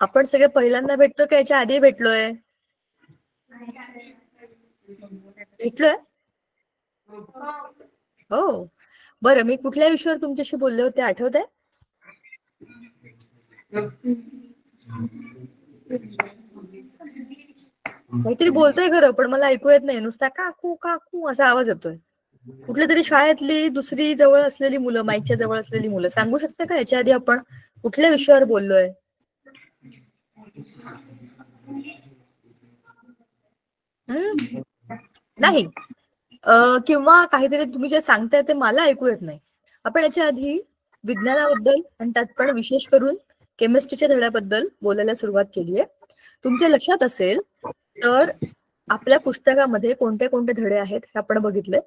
आपण सगळे पहिल्यांदा भेटलो का याच्या आधी भेटलोय? भेटलोय? हो. बरं, मी कुठल्या विषयावर तुमच्याशी बोलले होते आठवत आहे? काहीतरी बोलतोय खरं, पण मला ऐकू येत नाही. नुसता काकू काकू असा आवाज येतोय. कुठल्या तरी शाळेतली दुसरी जवळ असलेली मुलं, माईकच्या जवळ असलेली मुलं. सांगू शकता का याच्या आधी आपण कुठल्या विषयावर बोललोय? नाही. किंवा काहीतरी तुम्ही जे सांगताय ते मला ऐकू येत नाही. आपण याच्या आधी विज्ञानाबद्दल आणि त्यात पण विशेष करून केमिस्ट्रीच्या धड्याबद्दल बोलायला सुरुवात केली आहे. तुमच्या लक्षात असेल तर आपल्या पुस्तकामध्ये कोणते कोणते धडे आहेत हे आपण बघितले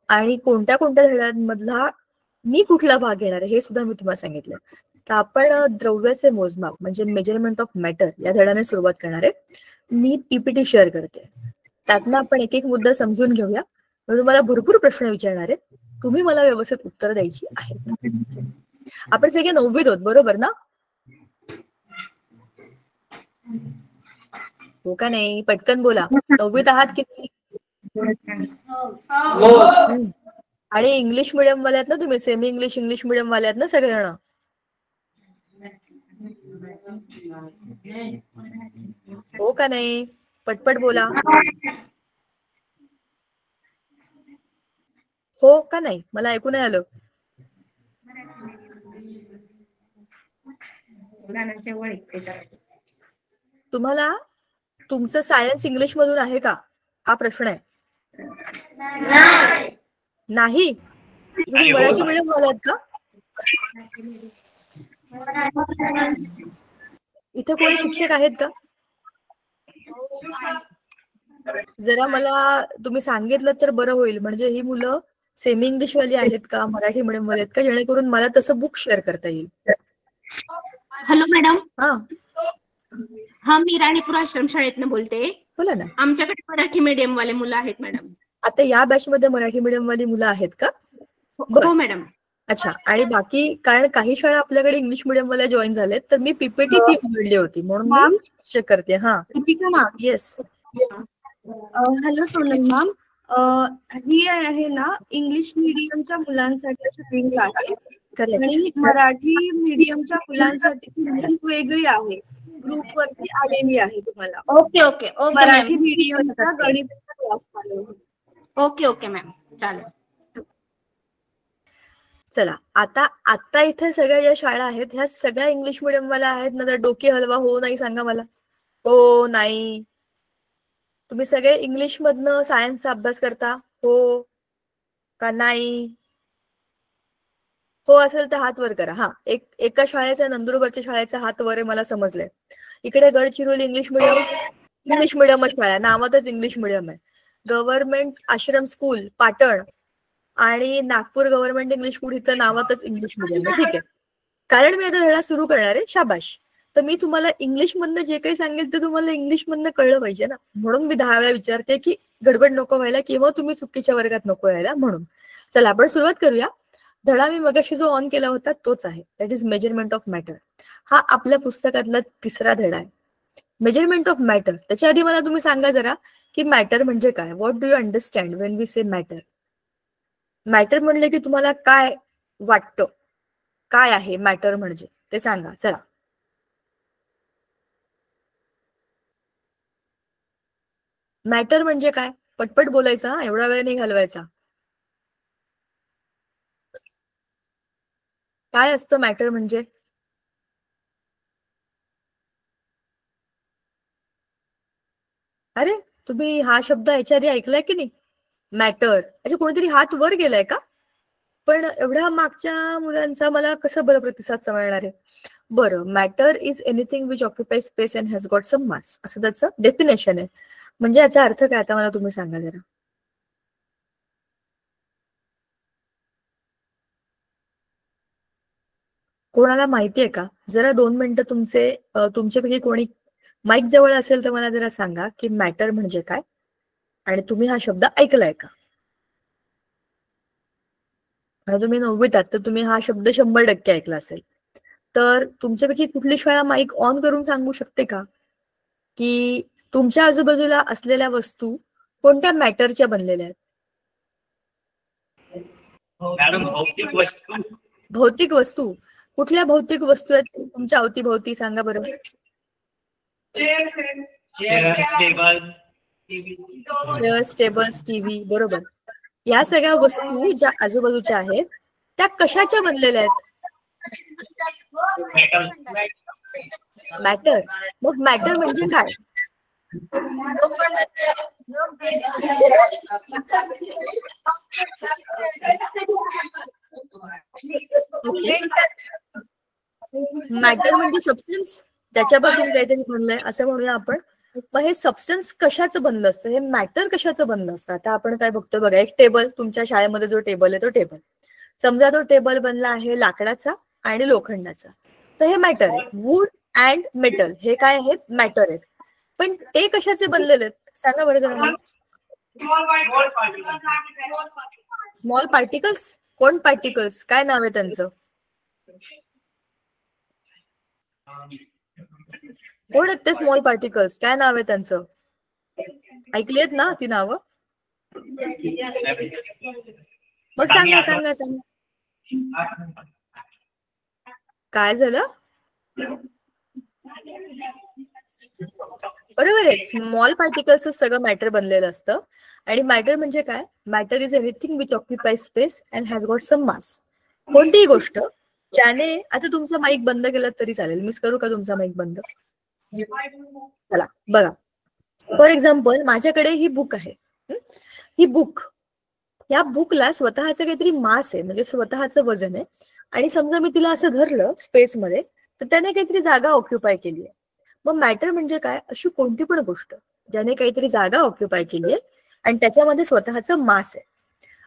आणि कोणत्या कोणत्या धड्यांमधला मी कुठला भाग घेणार आहे हे सुद्धा मी तुम्हाला सांगितलं. तर आपण द्रव्याचे मोजमाप म्हणजे मेजरमेंट ऑफ मॅटर या धड्याने सुरुवात करणार आहे. मी पीपीटी शेअर करते. त्यातनं आपण एक एक मुद्दा समजून घेऊया. मी तुम्हाला भरपूर प्रश्न विचारणार आहे. तुम्ही मला व्यवस्थित उत्तर द्यायची आहेत. आपण सगळे 9वीत आहोत, बरोबर ना? हो का नाही? पटकन बोला. 9वीत आहात किती? आणि इंग्लिश मिडियम वाले आहेत ना तुम्ही? सेमी इंग्लिश मिडियम वाले आहेत ना सगळेजण? हो का नाही? पटपट बोला. हो का नाही? मला ऐकू नाही आलं. तुम्हाला तुमचं सायन्स इंग्लिश मधून आहे का? हा प्रश्न आहे. नाही? तुम्ही मराठी मिडियम वाले आहेत का? इथे कोणी शिक्षक आहेत का? जरा मला तुम्ही सांगितलं तर बरं होईल. म्हणजे ही मुलं सेमी इंग्लिश वाली आहेत का, मराठी मिडियम वाले आहेत का, जेणेकरून मला तसं बुक शेअर करता येईल. Hello madam. हा, मी राणीपूर आश्रम शाळेतनं बोलते. बोला ना. आमच्याकडे मराठी मीडियम वाले मुलं आहेत मॅडम. आता या बॅच मध्ये मराठी मीडियम वाली मुलं आहेत का? हो मॅडम. अच्छा. आणि बाकी, कारण काही शाळा आपल्याकडे इंग्लिश मिडियम वाल्या जॉईन झालेत, तर मी पीपीटी ती उघडली होती म्हणून मी चेक करते. हा, Deepika ma'am. Yes. Hello Sonal ma'am. ही आहे ना इंग्लिश मीडियमच्या मुलांसाठीची लिंक आहे आणि मराठी मीडियमच्या मुलांसाठीची लिंक वेगळी आहे. ग्रुप वरती आलेली आहे तुम्हाला. Okay okay okay. मराठी मीडियमचा गणिताचा क्लास चालू. ओके ओके मॅम, चालेल. चला, आता इथे सगळ्या ज्या शाळा आहेत ह्या सगळ्या इंग्लिश मिडियम वाल्या आहेत ना? तर डोकी हलवा हो नाही सांगा मला. हो नाही? तुम्ही सगळे इंग्लिश मधनं सायन्सचा अभ्यास करता? हो का नाही? हो असेल तर हात वर करा. हा, एका शाळेचा, नंदुरबारच्या शाळेचा हात वर आहे, मला समजलंय. इकडे गडचिरोली इंग्लिश मिडियमच शाळा आहे, नावातच इंग्लिश मिडियम आहे. गव्हर्नमेंट आश्रम स्कूल पाटण आणि नागपूर गव्हर्नमेंट इंग्लिश स्कूल इथं नावातच इंग्लिश मिडियम आहे. ठीक आहे, कारण मी आता धडा सुरू करणार आहे. शाबाश. तर मी तुम्हाला इंग्लिश मधनं जे काही सांगेल ते तुम्हाला इंग्लिश मधनं कळलं पाहिजे ना, म्हणून मी 10 वेळा विचारते की गडबड नको व्हायला किंवा तुम्ही चुकीच्या वर्गात नको यायला म्हणून. चला आपण सुरुवात करूया. धडा मी मगाशी जो ऑन केला होता तोच आहे, that is measurement of matter. हा आपल्या पुस्तकातला तिसरा धडा आहे, मेजरमेंट ऑफ मॅटर. त्याच्या आधी मला तुम्ही सांगा जरा की मॅटर म्हणजे काय? What do you understand when we say matter? Matter म्हणले की तुम्हाला काय वाटतं? काय आहे मॅटर म्हणजे ते सांगा. चला, मॅटर म्हणजे काय? पटपट बोलायचा, एवढा वेळ नाही घालवायचा. काय असतं मॅटर म्हणजे? अरे, तुम्ही हा शब्द याच्या आधी ऐकलाय की नाही? मॅटर. अच्छा, कोणीतरी हात वर गेलाय का? पण एवढ्या मागच्या मुलांचा मला कसं बरं प्रतिसाद समजणार आहे? बरं, matter is anything which occupy space and has got some mass, असं त्याचं डेफिनेशन आहे. म्हणजे याचा अर्थ काय आता मला तुम्ही सांगा जरा. कोणाला माहितीये का? जरा 2 मिनिटं तुमच्यापैकी कोणी माईक जवळ असेल तर मला जरा सांगा की मॅटर म्हणजे काय आणि तुम्ही हा शब्द ऐकलाय का? तुम्ही 9वीत आहात तर तुम्ही हा शब्द 100% ऐकला असेल. तर तुमच्यापैकी कुठली शाळा माईक ऑन करून सांगू शकते का की तुमच्या आजूबाजूला असलेल्या वस्तू कोणत्या मॅटरच्या बनलेल्या आहेत? मॅडम भौतिक वस्तू. भौतिक वस्तू. कुठल्या भौतिक वस्तू आहेत तुमच्या अवतीभोवती सांगा बरं. Chairs, tables, TV. बरोबर. या सगळ्या वस्तू ज्या आजूबाजूच्या आहेत त्या कशाच्या बनलेल्या आहेत? मॅटर. मग मॅटर म्हणजे काय? मॅटर म्हणजे सबस्टन्स, त्याच्यापासून काहीतरी बनलंय असं म्हणूया आपण. मग हे सबस्टन्स कशाचं बनलं असतं, हे मॅटर कशाचं बनलं असतं? आता आपण काय बघतो बघा, एक टेबल, तुमच्या शाळेमध्ये जो टेबल आहे तो टेबल, समजा तो टेबल बनला आहे लाकडाचा आणि लोखंडाचा, तर हे मॅटर आहे. वूड अँड मेटल हे काय आहेत? मॅटर आहेत. पण ते कशाचे बनलेले आहेत सांगा बरं जरा. Small particles. कोण पार्टिकल्स? काय नाव आहे त्यांचं? कोण आहेत ते स्मॉल पार्टिकल्स? काय नाव आहे त्यांचं? ऐकलीत ना ती नावं? मग सांगा सांगा सांगा. काय झालं? बरोबर आहे. स्मॉल पार्टिकल्स सगळं मॅटर बनलेलं असतं. आणि मॅटर म्हणजे काय? Matter is anything which occupy space and has got some mass. कोणतीही गोष्ट ज्याने, आता तुमचा माईक बंद केला तरी चालेल, मिस करू का तुमचा माईक बंद? चला बघा, फॉर एक्झाम्पल माझ्याकडे ही बुक आहे. ही बुक, या बुकला स्वतःचं काहीतरी मास आहे, म्हणजे स्वतःचं वजन आहे. आणि समजा मी तिला असं धरलं स्पेसमध्ये, तर त्याने काहीतरी जागा ऑक्युपाय केली आहे. मग मॅटर म्हणजे काय? अशी कोणती पण गोष्ट ज्याने काहीतरी जागा ऑक्युपाय केली आहे आणि त्याच्यामध्ये स्वतःचं मास आहे.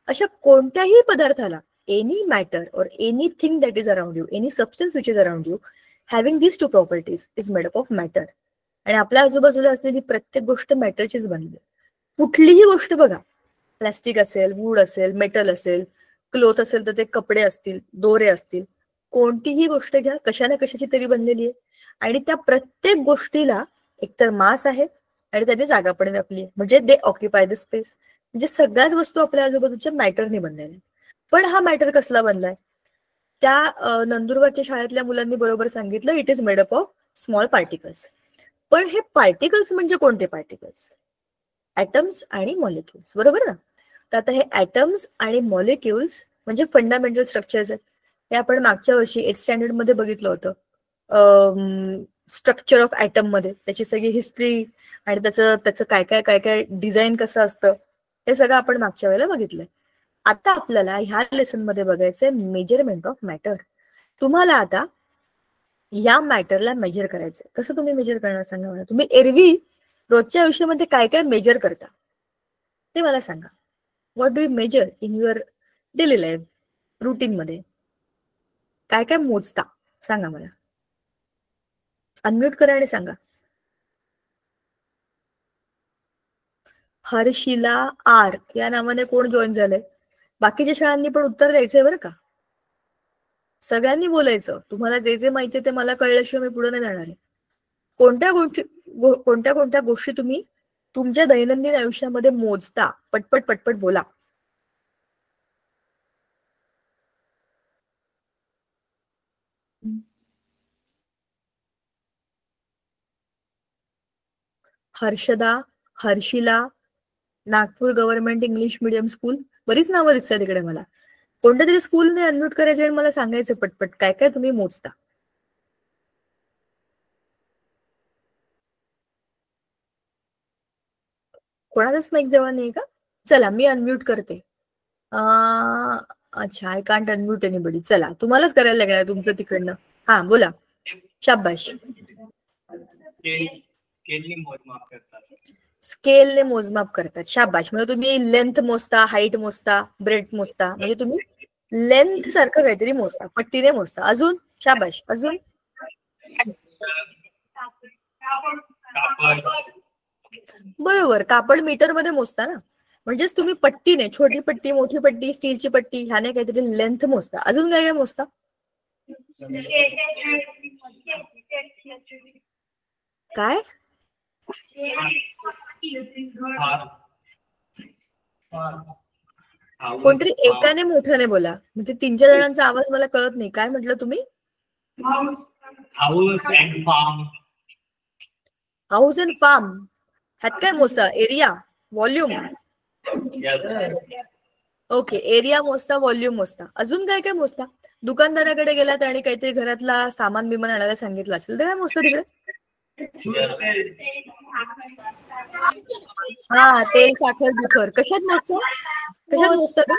अशा कोणत्याही पदार्थाला, एनी मॅटर और anything that is around you, any substance which is around you having these two properties is made up of matter. आणि आपल्या आजूबाजूला असलेली प्रत्येक गोष्ट मॅटरचीच बनली. कुठलीही गोष्ट बघा, प्लास्टिक असेल, वूड असेल, मेटल असेल, क्लोथ असेल तर ते कपडे असतील, दोरे असतील, कोणतीही गोष्ट घ्या, कशा ना कशाची तरी बनलेली आहे. आणि त्या प्रत्येक गोष्टीला एकतर मास आहे आणि त्याने जागा पण व्यापली आहे, म्हणजे दे ऑक्युपाय द स्पेस. म्हणजे सगळ्याच वस्तू आपल्या आजूबाजूच्या मॅटरने बनलेल्या. पण हा मॅटर कसला बनलाय? त्या नंदुरबारच्या शाळेतल्या मुलांनी बरोबर सांगितलं, it is made up of small particles. पण हे पार्टिकल्स म्हणजे कोणते पार्टिकल्स? ॲटम्स आणि मॉलिक्युल्स, बरोबर ना? तर आता हे ॲटम्स आणि मॉलिक्युल्स म्हणजे फंडामेंटल स्ट्रक्चर्स आहेत. हे आपण मागच्या वर्षी 8th स्टँडर्ड मध्ये बघितलं होतं. स्ट्रक्चर ऑफ ॲटम मध्ये त्याची सगळी हिस्ट्री आणि त्याचं काय काय काय काय डिझाईन कसं असतं हे सगळं आपण मागच्या वेळेला बघितलंय. आता आपल्याला ह्या लेसन मध्ये बघायचंय मेजरमेंट ऑफ मॅटर. तुम्हाला आता या मॅटरला मेजर करायचंय. कसं तुम्ही मेजर करणार सांगा मला. तुम्ही एरवी रोजच्या आयुष्यामध्ये काय काय मेजर करता ते मला सांगा. What do you measure in your daily life routine मध्ये? काय काय मोजता सांगा मला. अनम्यूट करा आणि सांगा. हर्षिला आर या नावाने कोण जॉईन झालंय? बाकीच्या शाळांनी पण उत्तर द्यायचंय बरं का. सगळ्यांनी बोलायचं. तुम्हाला जे जे माहिती ते मला कळल्याशिवाय मी पुढे नाही जाणार आहे. कोणत्या कोणत्या गोष्टी तुम्ही तुमच्या दैनंदिन आयुष्यामध्ये मोजता? पटपट पटपट बोला. Harshada, Harshila, Nagpur government English medium school, बरीच नावं दिसतात तिकडे मला. कोणत्या तरी स्कूलने अनम्यूट करायचे आणि मला सांगायचं पटपट काय काय तुम्ही मोजता. कोणाचाच माईक जवळ नाही का? चला मी अनम्यूट करते. अच्छा, आय कांट अनम्यूट एनीबडी. चला तुम्हालाच करायला लागणार तुमचं तिकडनं. हा बोला. शाबाश. स्केलने मोजमाप करतात. शाबाश. म्हणजे तुम्ही लेंथ मोजता, हाईट मोजता, ब्रेड मोजता, म्हणजे तुम्ही लेंथ सारखं काहीतरी मोजता, पट्टीने मोजता. अजून? शाबाश. अजून? बरोबर, कापड मीटर मध्ये मोजता ना. म्हणजेच तुम्ही पट्टीने, छोटी पट्टी, मोठी पट्टी, स्टीलची पट्टी ह्याने काहीतरी लेंथ मोजता. अजून काय काय मोजता? काय? कोणतरी एकाने मोठ्याने बोला, म्हणजे 3-4 जणांचा आवाज मला कळत नाही. काय म्हटलं तुम्ही? House and farm. House and farm. ह्यात काय मोजता? Area, volume. ओके, एरिया मोजता, व्हॉल्यूम मोजता. अजून काय काय मोजता? दुकानदाराकडे गेलात आणि काहीतरी घरातला सामान बिमान आणायला सांगितलं असेल तर काय मोजता तिकडे? हा, तेल, साखर, दुखर. कशात मोजता? कशात मोजता ते?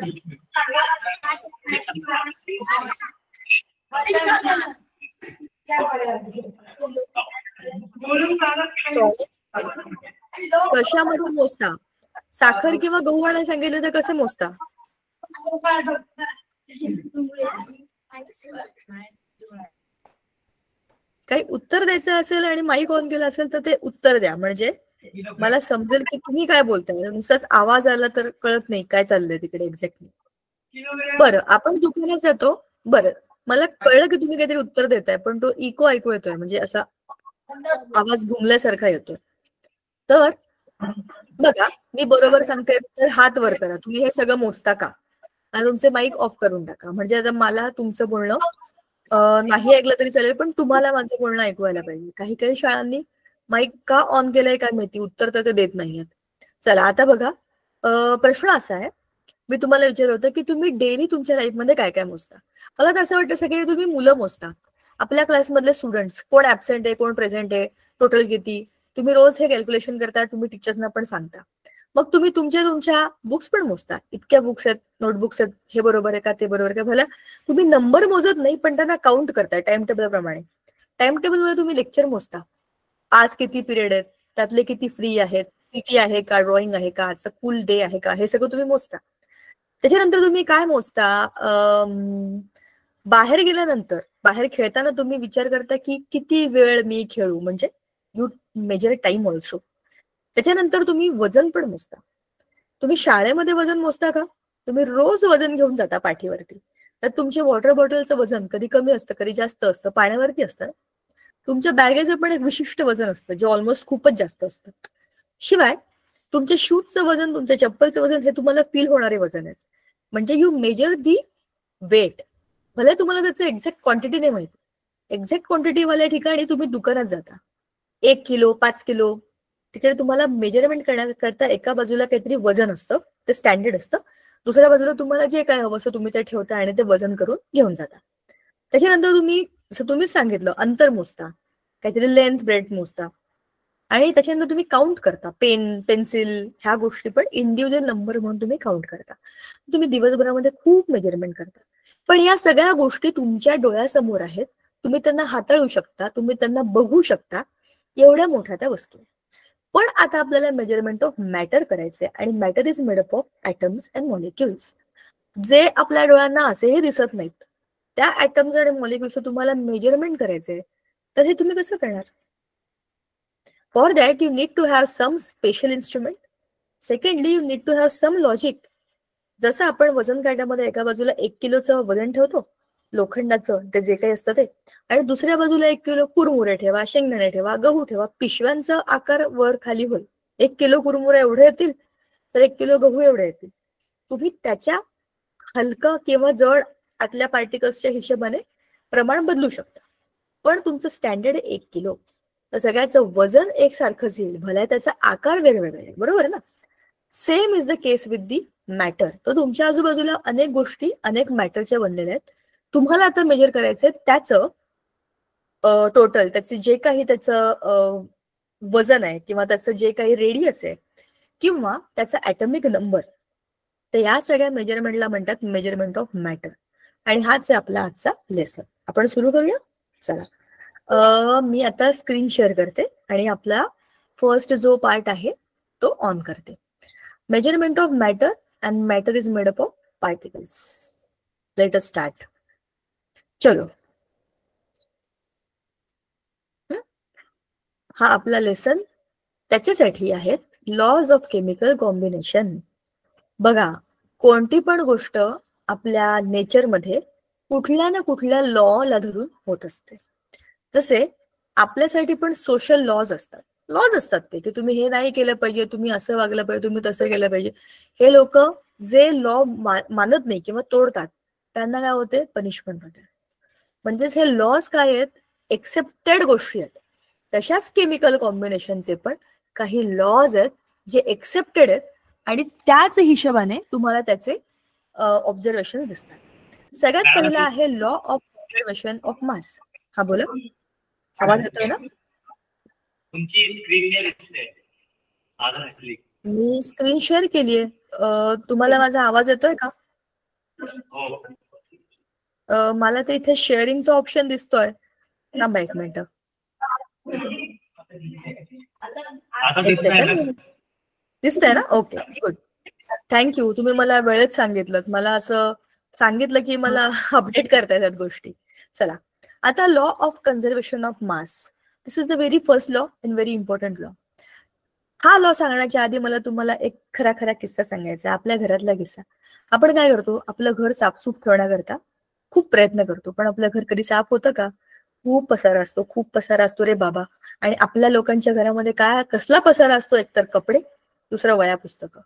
कशामध्ये मोजता? साखर किंवा गहू आणायला सांगितलं तर कसं मोजता? काही उत्तर द्यायचं असेल आणि माईक ऑन केलं असेल तर ते उत्तर द्या, म्हणजे मला समजेल की तुम्ही काय बोलताय. नुसताच आवाज आला तर कळत नाही काय चाललंय तिकडे एक्झॅक्टली. बरं, आपण दुकानात जातो. बरं, मला कळलं की तुम्ही काहीतरी उत्तर देताय, पण तो इको ऐकू येतोय, म्हणजे असा आवाज घुमल्यासारखा येतोय. तर बघा, मी बरोबर सांगते तर हात वर करा. तुम्ही हे सगळं मोजता का? आणि तुमचे माईक ऑफ करून टाका. म्हणजे आता मला तुमचं बोलणं नाही ऐकलं तरी चालेल, पण तुम्हाला माझं बोलणं ऐकवायला पाहिजे. काही काही शाळांनी माईक का ऑन केलंय काय माहिती, उत्तर तर ते देत नाहीयेत. चला आता बघा, प्रश्न असा आहे, मी तुम्हाला विचारलं होतं की तुम्ही डेली तुमच्या लाईफमध्ये काय काय मोजता. मला तर असं वाटतं सगळे तुम्ही मुलं मोजता. आपल्या क्लासमधले स्टुडंट्स, कोण ऍबसेंट आहे, कोण प्रेझेंट आहे, टोटल किती, तुम्ही रोज हे कॅल्क्युलेशन करता, तुम्ही टीचर्सना पण सांगता. मग तुम्ही तुमच्या बुक्स पण मोजता. इतक्या बुक्स आहेत, नोटबुक्स आहेत, हे बरोबर आहे का, ते बरोबर आहे का. भला तुम्ही नंबर मोजत नाही, पण त्यांना काउंट करताय टाइम टेबल प्रमाणे. टाइम टेबलमध्ये तुम्ही लेक्चर मोजता. आज किती पिरियड आहेत, त्यातले किती फ्री आहेत, पीटी आहे का, ड्रॉइंग आहे का, आजचं फुल डे आहे का, हे सगळं तुम्ही मोजता. त्याच्यानंतर तुम्ही काय मोजता, बाहेर गेल्यानंतर, बाहेर खेळताना तुम्ही विचार करता की किती वेळ मी खेळू, म्हणजे यू मेजर टाइम ऑल्सो. त्याच्यानंतर तुम्ही वजन पण मोजता. तुम्ही शाळेमध्ये वजन मोजता का? तुम्ही रोज वजन घेऊन जाता पाठीवरती, तर तुमच्या वॉटर बॉटलचं वजन कधी कमी असतं, कधी जास्त असतं, पाण्यावरती असतं. तुमच्या बॅगेचं पण एक विशिष्ट वजन असतं, जे ऑलमोस्ट खूपच जास्त असतं. शिवाय तुमच्या शूजचं वजन, तुमच्या चप्पलचं वजन, हे तुम्हाला फील होणारे वजन आहे. म्हणजे यू मेजर दी वेट. भले तुम्हाला त्याचं एक्झॅक्ट क्वांटिटी नाही माहिती. एक्झॅक्ट क्वांटिटीवाल्या ठिकाणी तुम्ही दुकानात जाता. 1 किलो, 5 किलो, तिकडे तुम्हाला मेजरमेंट करण्याकरता एका बाजूला काहीतरी वजन असतं, ते स्टँडर्ड असतं. दुसऱ्या बाजूला तुम्हाला जे काय हवं असं तुम्ही ते ठेवता आणि ते वजन करून घेऊन जाता. त्याच्यानंतर तुम्ही, जसं तुम्ही सांगितलं, अंतर मोजता, काहीतरी लेंथ ब्रेथ मोजता, आणि त्याच्यानंतर तुम्ही काउंट करता. पेन, पेन्सिल, ह्या गोष्टी पण इंडिव्हिज्युअल नंबर म्हणून तुम्ही काउंट करता. तुम्ही दिवसभरामध्ये खूप मेजरमेंट करता. पण या सगळ्या गोष्टी तुमच्या डोळ्यासमोर आहेत, तुम्ही त्यांना हाताळू शकता, तुम्ही त्यांना बघू शकता, एवढ्या मोठ्या त्या वस्तू. पण आता आपल्याला मेजरमेंट ऑफ मॅटर करायचंय, आणि matter is made up of atoms and molecules, जे आपल्या डोळ्यांना असेही दिसत नाहीत. त्या ॲटम्स आणि मॉलिक्युल्सचं तुम्हाला मेजरमेंट करायचंय, तर हे तुम्ही कसं करणार? For that you need to have some special instrument. Secondly, you need to have some logic. जसं आपण वजन काट्यामध्ये एका बाजूला 1 किलोचं वजन ठेवतो, लोखंडाचं, ते जे काही असतं ते, आणि दुसऱ्या बाजूला 1 किलो कुरमुरे ठेवा, शेंगदाणे ठेवा, गहू ठेवा, पिशव्यांचा आकार वर खाली होईल. 1 किलो कुरमुरे एवढे येतील, तर 1 किलो गहू एवढे येतील. तुम्ही त्याच्या हलका किंवा जड आतल्या पार्टिकल्सच्या हिशोबाने प्रमाण बदलू शकता. पण तुमचं स्टँडर्ड 1 किलो, तर सगळ्याचं वजन एकसारखंच येईल, भल्या त्याचा आकार वेगवेगळा आहे, बरोबर ना. Same is the case with the matter. तर तुमच्या आजूबाजूला अनेक गोष्टी अनेक मॅटरच्या बनलेल्या आहेत. तुम्हाला आता मेजर करायचंय त्याचं टोटल, त्याचे जे काही त्याचं वजन आहे, किंवा त्याचं जे काही रेडियस आहे, किंवा त्याचा ॲटॉमिक नंबर. तर या सगळ्या मेजरमेंटला म्हणतात मेजरमेंट ऑफ मॅटर. आणि हाच आहे आपला आजचा लेसन. आपण सुरू करूया. चला, मी आता स्क्रीन शेअर करते आणि आपला फर्स्ट जो पार्ट आहे तो ऑन करते. Measurement of matter and matter is made up of particles. Let us start. चलो, हा आपला लेसन त्याच्यासाठी आहे, लॉज ऑफ केमिकल कॉम्बिनेशन. बघा, कोणती पण गोष्ट आपल्या नेचरमध्ये कुठल्या ना कुठल्या लॉला धरून होत असते. जसे आपल्यासाठी पण सोशल लॉज असतात ते, की तुम्ही हे नाही केलं पाहिजे, तुम्ही असं वागलं पाहिजे, तुम्ही तसं केलं पाहिजे. हे लोक जे लॉ मानत नाही किंवा तोडतात त्यांना काय होते, पनिशमेंट होते. म्हणजेच हे लॉज काय आहेत, एक्सेप्टेड गोष्टी आहेत. तशाच केमिकल कॉम्बिनेशनचे पण काही लॉज आहेत जे एक्सेप्टेड आहेत आणि त्याच हिशोबाने तुम्हाला त्याचे ऑब्झर्वेशन दिसतात. सगळ्यात पहिला आहे law of observation of mass. हा बोला, आवाज येतोय ना? तुमची स्क्रीन दिसते. मी स्क्रीन शेअर केलीये. तुम्हाला माझा आवाज येतोय का? मला ते इथे शेअरिंगचा ऑप्शन दिसतोय. थांबा एक मिनिट. एक सेकंड. दिसतंय ना? Okay, good. थँक्यू. तुम्ही मला वेळेत सांगितलं. मला असं सांगितलं की मला अपडेट करता येतात गोष्टी. चला, आता law of conservation of mass. This is the very first law and very important law. हा लॉ सांगण्याच्या आधी मला तुम्हाला एक खरा किस्सा सांगायचा, आपल्या घरातला किस्सा. आपण काय करतो, आपलं घर साफसूफ ठेवण्याकरता खूप प्रयत्न करतो, पण आपलं घर कधी साफ होतं का? खूप पसारा असतो रे बाबा. आणि आपल्या लोकांच्या घरामध्ये काय कसला पसारा असतो, एकतर कपडे, दुसरं वया पुस्तकं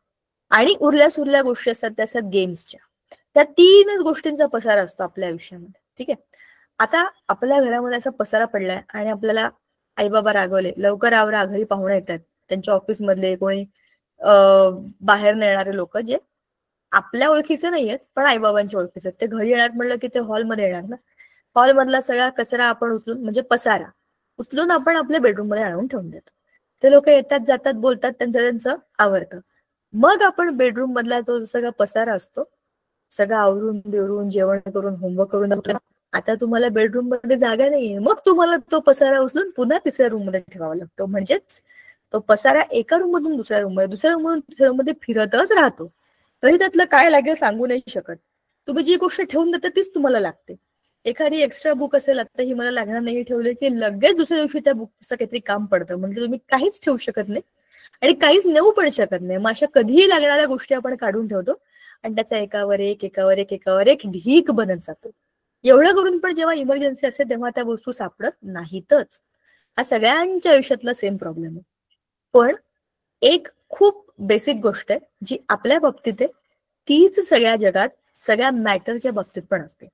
आणि उरल्या सुरल्या गोष्टी असतात त्या असतात गेम्सच्या. त्या 3च गोष्टींचा पसारा असतो आपल्या आयुष्यामध्ये. ठीक आहे. आता आपल्या घरामध्ये असा पसारा पडलाय आणि आपल्याला आई बाबा रागवले, लवकर आवरा घरी पाहुणे येतात, त्यांच्या ऑफिस मधले कोणी बाहेर येणारे लोक जे आपल्या ओळखीचे नाहीयेत पण आईबाबांच्या ओळखीचे आहेत. ते घरी येणार म्हणलं की ते हॉलमध्ये येणार ना. हॉल मधला सगळा कचरा आपण उचलून, म्हणजे पसारा उचलून आपण आपल्या बेडरूम मध्ये आणून ठेवून देतो. ते लोक येतात जातात बोलतात, त्यांचं आवरतं. मग आपण बेडरूम मधला तो सगळा पसारा असतो सगळं आवरून बिवरून जेवण करून होमवर्क करून आता तुम्हाला बेडरूम मध्ये जागा नाहीये, मग तुम्हाला तो पसारा उचलून पुन्हा तिसऱ्या रूम मध्ये ठेवावा लागतो. म्हणजेच तो पसारा एका रूम मधून दुसऱ्या रूम मध्ये, दुसऱ्या रूम मधून तिसऱ्या रूम मध्ये फिरतच राहतो. तरी त्यातलं काय लागेल सांगू नाही शकत. तुम्ही जी गोष्ट ठेवून देता तीच तुम्हाला लागते. एखादी एक्स्ट्रा बुक असेल, आता ही मला लागणार नाही ठेवले की लगेच दुसऱ्या दिवशी त्या बुकचं काहीतरी काम पडतं. म्हणजे तुम्ही काहीच ठेवू शकत नाही आणि काहीच नेऊ पण शकत नाही. मग अशा कधीही लागणाऱ्या गोष्टी आपण काढून ठेवतो आणि त्याचा एकावर एक ढीक बनत जातो. एवढं करून पण जेव्हा इमर्जन्सी असते तेव्हा त्या वस्तू सापडत नाहीतच. हा सगळ्यांच्या आयुष्यातला सेम प्रॉब्लेम आहे. पण एक खूप बेसिक गोष्ट आहे जी आपल्या बाबतीत आहे, तीच सगळ्या जगात सगळ्या मॅटरच्या बाबतीत पण असते.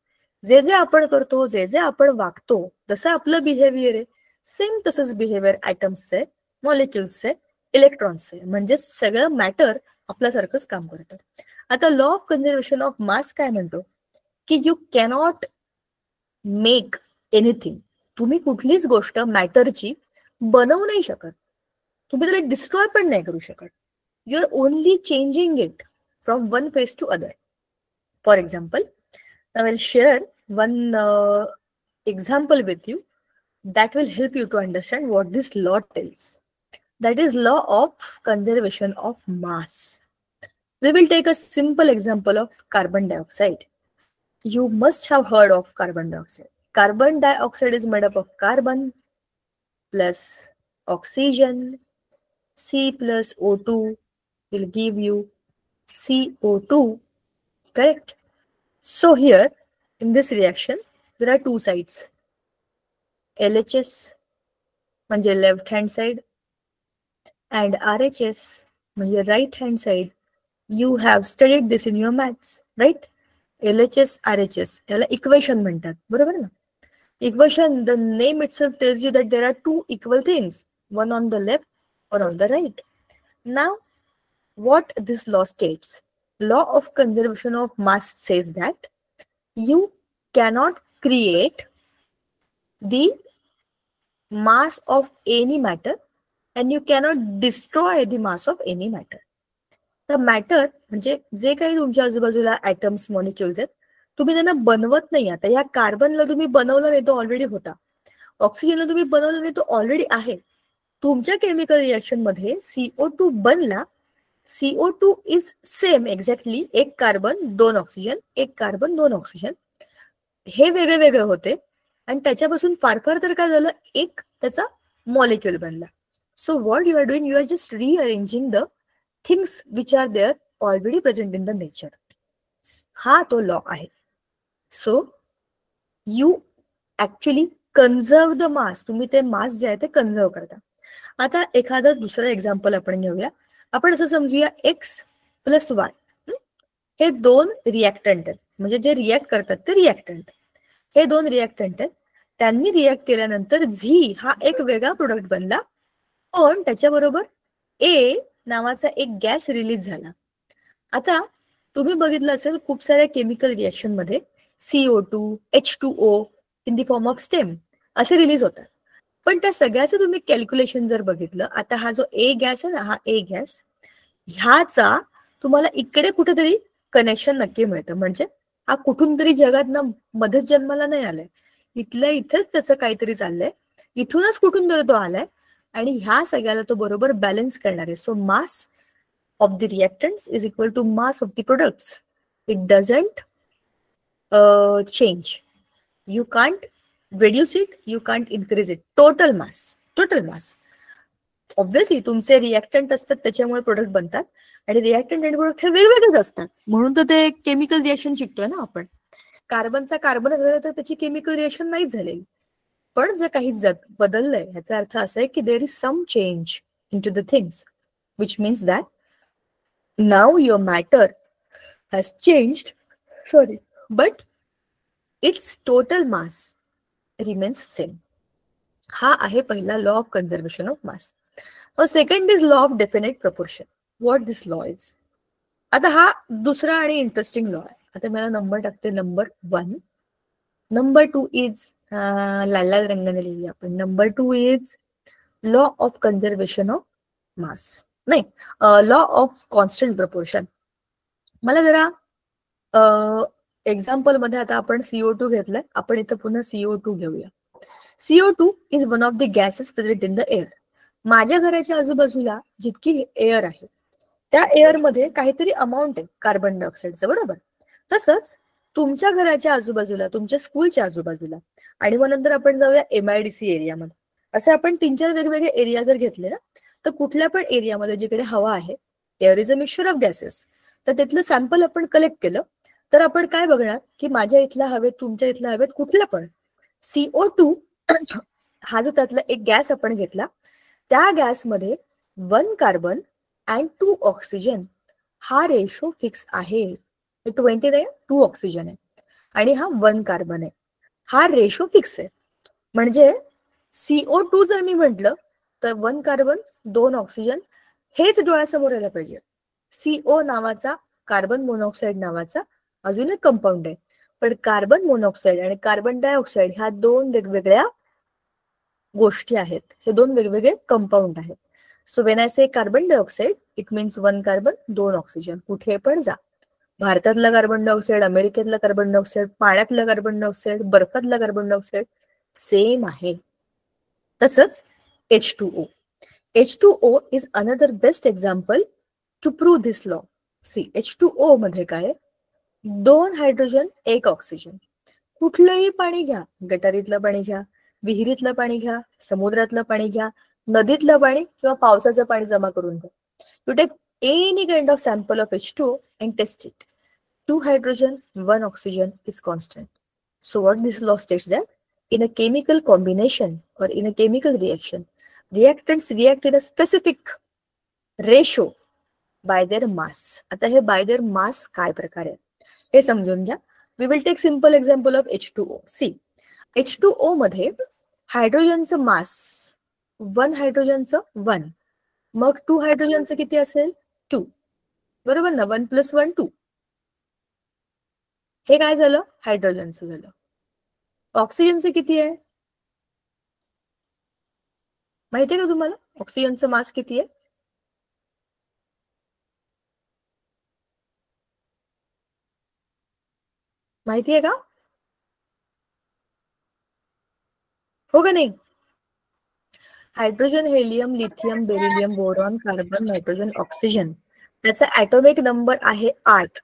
जे जे आपण करतो, जे जे आपण वागतो, जसं आपलं बिहेवियर आहे सेम तसंच बिहेवियर ऍटम्सचे, मॉलिक्युल्सचे, इलेक्ट्रॉन्सचे, म्हणजे सगळं मॅटर आपल्यासारखंच काम करतात. आता law of conservation of mass काय म्हणतो की यू कॅनॉट मेक एनिथिंग. तुम्ही कुठलीच गोष्ट मॅटरची बनवू नाही शकत, तुम्ही त्याला डिस्ट्रॉय पण नाही करू शकत. You are only changing it from one phase to other. For example, I will share one example with you that will help you to understand what this law tells. That is law of conservation of mass. We will take a simple example of carbon dioxide. You must have heard of carbon dioxide. Carbon dioxide is made up of carbon plus oxygen. C plus O2 will give you CO2. Correct? So here in this reaction there are two sides. LHS म्हणजे left hand side and RHS म्हणजे right hand side. You have studied this in your maths, right? LHS RHS याला equation म्हणतात, बरोबर ना? Equation, the name itself tells you that there are two equal things, one on the left, one on the right. Now what this law states, law of conservation of mass says that you cannot create the mass of any matter and you cannot destroy the mass of any matter. The matter म्हणजे जे काही तुमच्या आजूबाजूला atoms molecules आहेत, तुम्ही त्यांना बनवत नाही. आता या कार्बनला तुम्ही बनवलं नाही, तो ऑलरेडी होता. ऑक्सिजनला तुम्ही बनवलं नाही, तो ऑलरेडी आहे. तुमच्या केमिकल रिएक्शन मध्ये CO2 बनला. CO2 इज सेम एक्झॅक्टली, एक कार्बन 2 ऑक्सिजन, एक कार्बन 2 ऑक्सिजन. हे वेगळे वेगळे होते आणि त्याच्यापासून फार फार तर काय झालं, एक त्याचा मॉलिक्युल बनला. So what you are doing, you are just rearranging the things which are there already present in the nature. हा तो लॉ आहे. So you actually conserve the mass. तुम्ही ते मास जे आहे ते कन्झर्व करता. आता एखादं दुसरं एक्झाम्पल आपण घेऊया. आपण असं समजूया एक्स प्लस वाय हे दोन रिॲक्टंट आहेत, म्हणजे जे रिॲक्ट करतात ते रिॲक्टंट. हे दोन रिॲक्टंट आहेत, त्यांनी रिॲक्ट केल्यानंतर झी हा एक वेगळा प्रोडक्ट बनला, पण त्याच्याबरोबर ए नावाचा एक गॅस रिलीज झाला. आता तुम्ही बघितलं असेल खूप साऱ्या केमिकल रिॲक्शन मध्ये CO2, H2O in the form of stem असे रिलीज होतात. पण त्या सगळ्याचं तुम्ही कॅल्क्युलेशन जर बघितलं, आता हा जो ए गॅस आहे ना, हा ए गॅस ह्याचा तुम्हाला इकडे कुठेतरी कनेक्शन नक्की मिळतं. म्हणजे हा कुठून तरी जगात ना मध्येच जन्माला नाही आलाय, इथल्या इथेच त्याचं काहीतरी चाललंय, इथूनच कुठून तरी तो आलाय आणि ह्या सगळ्याला तो बरोबर बॅलन्स करणार आहे. So mass of the reactants is equal to mass of the products. It doesn't change. You can't reduce it, you can't increase it. Total mass. Obviously तुमचे रिॲक्टंट असतात त्याच्यामुळे प्रोडक्ट बनतात आणि रिॲक्टंट आणि प्रोडक्ट हे वेगवेगळेच असतात, म्हणून तर ते केमिकल रिएक्शन शिकतोय ना आपण. कार्बनचा कार्बन झाला तर त्याची केमिकल रिएक्शन नाही झालेली, पण जर काही बदललंय ह्याचा अर्थ असा आहे की there is some change in to the things, which means that now your matter has changed, but its total mass remains same. हा आहे पहिला law of conservation of mass. Second is law of definite proportion. What this law is. आता हा दुसरा आणि interesting law आहे. आता मला नंबर टाकते. नंबर 1. नंबर 2 इज लाल लाल रंगाने लिहिली आपण. Number 2 is law of conservation of mass, नाही, लॉ ऑफ कॉन्स्टंट प्रपोर्शन. मला जरा एक्झाम्पल मध्ये आता आपण CO2 घेतलंय, आपण इथं पुन्हा CO2 घेऊया. CO2 is one of the gases present in the air. माझ्या घराच्या आजूबाजूला जितकी एअर आहे त्या एअर मध्ये काहीतरी अमाऊंट आहे कार्बन डायऑक्साईडचं, बरोबर. तसंच तुमच्या घराच्या आजूबाजूला, तुमच्या स्कूलच्या आजूबाजूला, आणि मग नंतर आपण जाऊया MIDC एरियामध्ये. असे आपण 3-4 वेगवेगळे एरिया जर घेतले ना, तर कुठल्या पण एरियामध्ये जिकडे हवा आहे, air is a mixture of gases, तर तिथलं सॅम्पल आपण कलेक्ट केलं तर आपण काय बघणार की माझ्या इथल्या हवेत, तुमच्या इथल्या हवेत, कुठल्या पण CO2 हा जो त्यातला एक गॅस आपण घेतला, त्या गॅसमध्ये 1 कार्बन अँड 2 ऑक्सिजन हा रेशो फिक्स आहे. 20 नाही, 2 ऑक्सिजन आहे आणि हा 1 कार्बन आहे. हा रेशो फिक्स आहे. म्हणजे CO2 जर मी म्हटलं तर 1 कार्बन 2 ऑक्सिजन हेच डोळ्यासमोर यायला पाहिजे. CO नावाचा, कार्बन मोनॉक्साईड नावाचा अजून एक कंपाऊंड आहे, पण कार्बन मोनॉक्साईड आणि कार्बन डायऑक्साईड ह्या 2 वेगवेगळ्या गोष्टी आहेत, हे 2 वेगवेगळे कंपाऊंड आहेत. So when I say carbon dioxide it means 1 carbon 2 oxygen. कुठे पण जा, भारतातला कार्बन डायऑक्साईड, अमेरिकेतला कार्बन डायऑक्साईड, पाण्यातला कार्बन डायऑक्साईड, बर्फातला कार्बन डायऑक्साईड सेम आहे. तसंच H2O. H2O is another best example to prove this law. See, H2O मध्ये काय, 2 हायड्रोजन 1 ऑक्सिजन. कुठलंही पाणी घ्या, गटारीतलं पाणी घ्या, विहिरीतलं पाणी घ्या, समुद्रातलं पाणी घ्या, नदीतलं पाणी किंवा पावसाचं पाणी जमा करून घ्या. You take any kind of sample of H2O and test it. 2 hydrogen 1 oxygen is constant. So what this law states that in a chemical combination or in a chemical reaction, reactants react in a specific ratio by their mass. आता हे by their mass काय प्रकार आहे हे समजून घ्या. We will take simple example of H2O. See, H2O मध्ये हायड्रोजनचं मास 1 हायड्रोजनचं 1, मग 2 हायड्रोजनचं किती असेल 2, बरोबर ना. 1 + 1 2. हे काय झालं, हायड्रोजनचं झालं. ऑक्सिजनचं किती आहे माहितीये का तुम्हाला? ऑक्सिजनचं मास किती आहे? माहितीये का? हो का नाही? Hydrogen, helium, lithium, beryllium, boron, carbon, nitrogen, oxygen, त्याचा ॲटॉमिक नंबर आहे 8.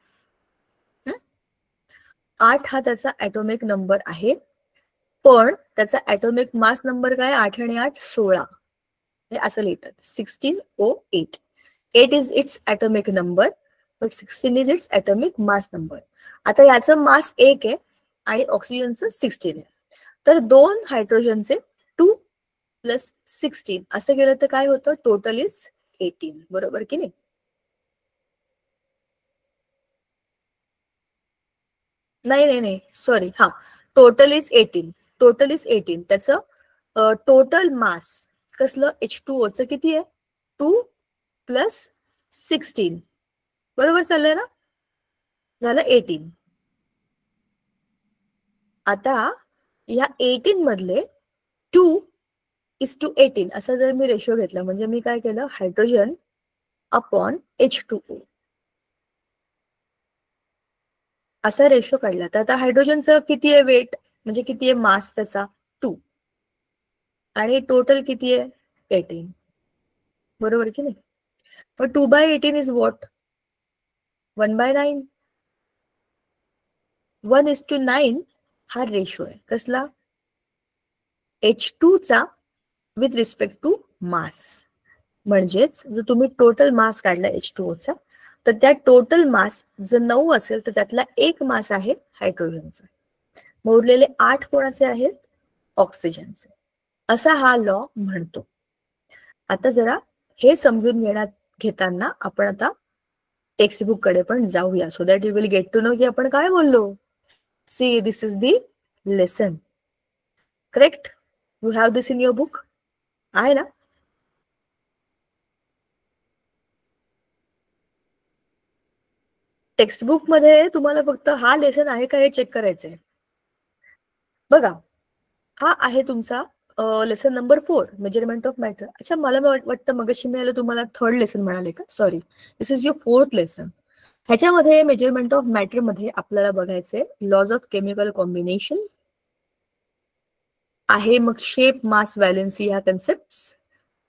8 हा त्याचा ॲटॉमिक नंबर आहे, पण त्याचा ॲटॉमिक मास नंबर काय, 8 आणि 8 16. हे असं लिहितात 1608. 8 is it's atomic number, but 16 is it's atomic mass number. आता याचं मास 1 आहे आणि ऑक्सिजनचं 16 आहे. तर 2 हायड्रोजनचे 2 + 16 असं गेलं तर काय होतं, टोटल इज 18. बरोबर की नाही? नाही सॉरी, हा, टोटल इज 18. Total is 18. त्याचं टोटल मास कसलं, H2O चं किती आहे, 2 + 16. बरोबर चाललंय ना? झालं 18. आता या 18 मधले 2:18 असा जर मी रेशो घेतला, म्हणजे मी काय केलं, हायड्रोजन अपॉन H2O असा रेशो काढला. तर आता हायड्रोजनचं किती आहे वेट, म्हणजे किती आहे मास त्याचा, 2, आणि टोटल किती आहे, 18. बरोबर की नाही? पण 2/18 इज व्हॉट, 1/9. 1:9 हा रेशो आहे कसला, H2 चा विथ रिस्पेक्ट टू मास. म्हणजेच जर तुम्ही टोटल मास काढला H2O चा, तर त्या टोटल मास जर 9 असेल तर त्यातला 1 मास आहे हायड्रोजनचा. उरलेले 8 कोणाचे आहेत, ऑक्सिजनचे. असा हा लॉ म्हणतो. आता जरा हे समजून घेताना आपण आता टेक्स्टबुक कडे पण जाऊया, so that you will get to know की आपण काय बोललो. See, this is the lesson. Correct? You have this in your book, आहे ना? टेक्स्टबुक मध्ये तुम्हाला फक्त हा लेसन आहे का हे चेक करायचंय. बघा, हा आहे तुमचा lesson number 4, measurement of matter. अच्छा, मला वाटतं मगाशी मिळालं तुम्हाला 3rd लेसन म्हणाले का, sorry, this is your 4th lesson. ह्याच्यामध्ये मेजरमेंट ऑफ मॅटर मध्ये आपल्याला बघायचंय लॉज ऑफ केमिकल कॉम्बिनेशन आहे, मग शेप, मास, व्हॅलेन्सी ह्या कन्सेप्ट,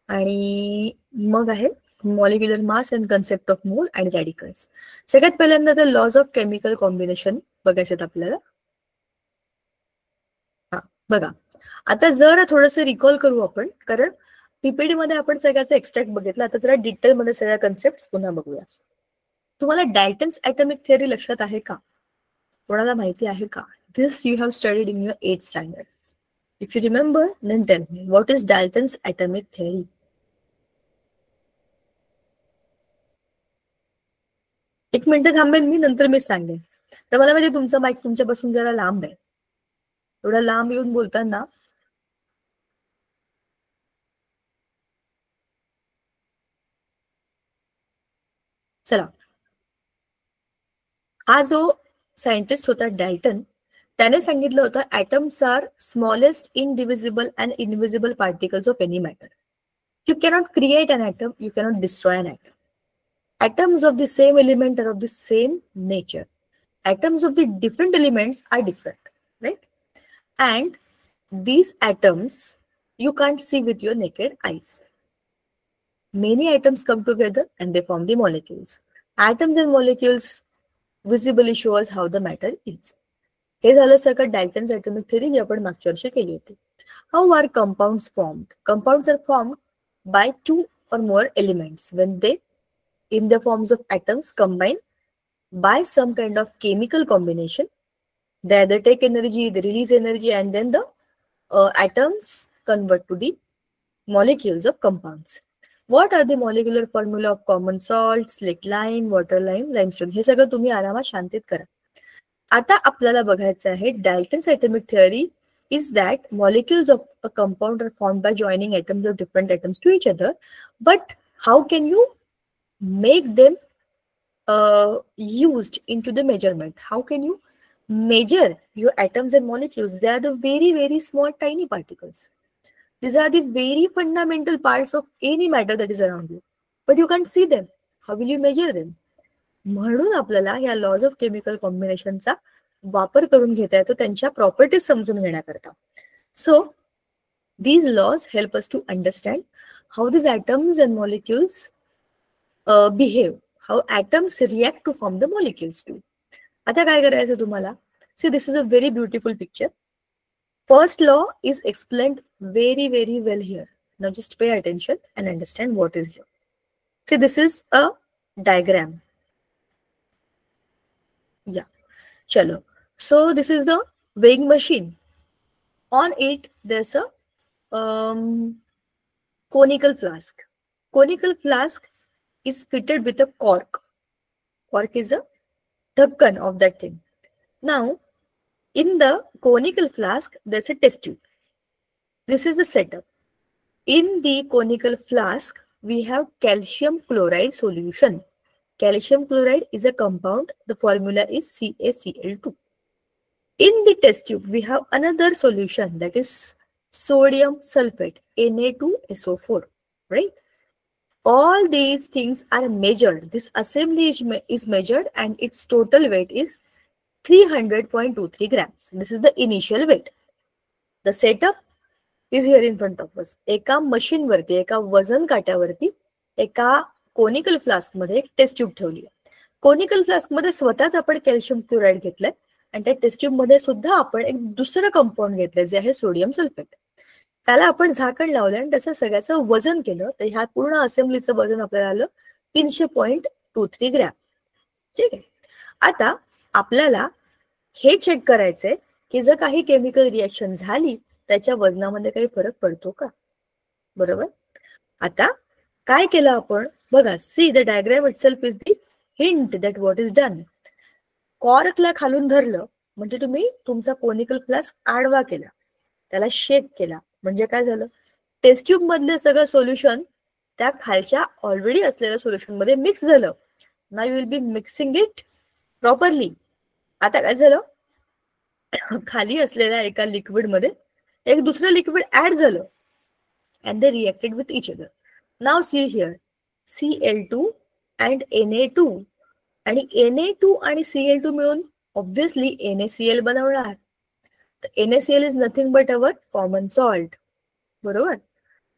आणि मग आहे molecular mass and concept of mole आणि रॅडिकल्स. सगळ्यात पहिल्यांदा तर लॉज ऑफ केमिकल कॉम्बिनेशन बघायचे आपल्याला. हा बघा, आता जर थोडंसं रिकॉल करू आपण, कारण पीपीडी मध्ये आपण सगळ्याचा एक्स्ट्रॅक्ट बघितला. आता जरा डिटेल मध्ये सगळ्या कन्सेप्ट पुन्हा बघूया. तुम्हाला डाल्टन्स ॲटॉमिक थिअरी लक्षात आहे का, कोणाला माहिती आहे का? This you have studied in your 8th standard. If you remember, then tell me, what is Dalton's atomic theory? एक मिनिट थांबेन मी, नंतर मी सांगेन. तर मला माहिती तुमचा माईक तुमच्यापासून जरा लांब आहे, थोडा लांब येऊन बोलताना चला. हा जो सायंटिस्ट होता डाल्टन, त्याने सांगितलं होतं atoms are smallest indivisible and invisible particles of any matter. You cannot create an atom, you cannot destroy an atom. Atoms of the same element are of the same nature. Atoms of the different elements are different, right? And these atoms you can't see with your naked eyes. Many atoms come together and they form the molecules. Atoms and molecules visibly show us how the matter is. हे झालं सगळं Dalton's atomic theory जी आपण मागच्या वर्षी केली होती. How are compounds formed? Compounds are formed by 2 or more elements when they in the forms of atoms combine by some kind of chemical combination. They either take energy, they release energy, and then the atoms convert to the molecules of compounds. What are the molecular formula of common salt, slaked lime, water lime, limestone? हे सगळं तुम्ही आरामात शांतीत करा. आता आपल्याला बघायचं आहे Dalton's atomic theory is that molecules of a compound are formed by joining atoms of different atoms to each other. But how can you make them used into the measurement? How can you measure your atoms and molecules? They are the very, very small, tiny particles. These are the very fundamental parts of any matter that is around you. But you can't see them. How will you measure them? म्हणून आपल्याला या lodge of chemical कॉम्बिनेशनचा वापर करून घेता येतो त्यांच्या properties समजून घेण्याकरता. So these laws help us to understand how these atoms and molecules behave, how atoms react to form the molecules too. आता काय करायचं तुम्हाला? See, this is a very beautiful picture. First law is explained very, very well here. Now just pay attention and understand what is here. See, this is a diagram. Yeah, chalo. So this is the weighing machine. On it, there's a conical flask. Conical flask is fitted with a cork. Cork is a dhakkan of that thing. Now, in the conical flask, there's a test tube. This is the setup. In the conical flask, we have calcium chloride solution. Calcium chloride is a compound. The formula is CaCl2. In the test tube, we have another solution, that is sodium sulfate, Na2SO4, right? All these things are measured. This assembly is measured and its total weight is 300.23 grams. This is the initial weight. The setup is here in front of us. एका machine वरती, एका वजन काट्यावरती, एका conical flask मध्ये एक taste tube ठेवली आहे. Conical flask मध्ये स्वतःच आपण कॅल्शियम क्लोराईड घेतलंय आणि त्या टेस्ट ट्यूब मध्ये सुद्धा आपण एक दुसरं कंपाऊंड घेतलंय जे आहे सोडियम सल्फेट. त्याला आपण झाकण लावलं आणि त्याचं सगळ्याचं वजन केलं तर ह्या पूर्ण असेंब्लीचं वजन आपल्याला आलं 300.23 ग्रॅम. ठीक आहे. आता आपल्याला हे चेक करायचंय की जर काही केमिकल रिएक्शन झाली त्याच्या वजनामध्ये काही फरक पडतो का. बरोबर. आता काय केलं आपण बघा. See the diagram itself is the hint that what is done. कॉर्कला खालून धरलं म्हणजे तुम्ही तुमचा कोनिकल फ्लास्क आडवा केला, त्याला शेक केला म्हणजे काय झालं, टेस्ट ट्यूब मधलं सगळं सोल्युशन त्या खालच्या ऑलरेडी असलेल्या सोल्युशन मध्ये मिक्स झालं. Now you will be mixing it properly. आता काय झालं, खाली असलेल्या एका लिक्विड मध्ये एक दुसरं लिक्विड ऍड झालं and they reacted with each other. Now see here Cl2 and Na2 आणि Na2 आणि Cl2 मिळून ऑब्व्हियसली NaCl बनवणार. तर NaCl is nothing but our common salt. बरोबर.